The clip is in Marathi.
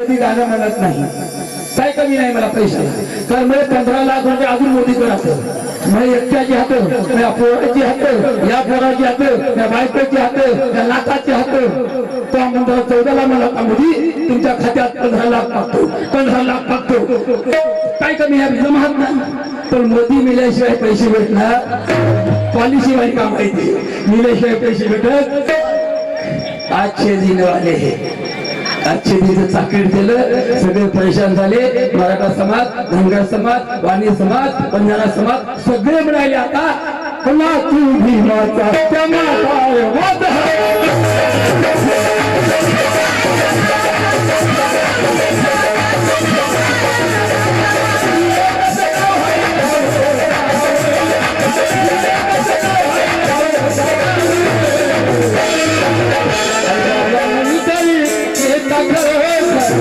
कधी गाणं म्हणत नाही, काय कमी नाही मला पैसे, कारण मला 15 लाख रुपये अजून मोदी करायचं. मला एकट्याची हात, या पोराची हात, या पोराची हात, या बायकोची हात, या लाखाची हात. तो म्हणतो 14 ला मला मोदी तुमच्या खात्यात 15 लाख टाकतो, 15 लाख टाकतो. काय कमी आहे जमात ना. पण मोदी मिल्याशिवाय पैसे भेटणार, पॉलिसी वाली काम माहिती, मिल्याशिवाय पैसे भेटत. आजचे दिन वाले अच्छे दिन चाकरी केलं, सगळे परेशान झाले. मराठा समाज, धनगर समाज, वाणी समाज, बंजारा समाज सगळे मिळाले. आता पुन्हा तू भीमाचा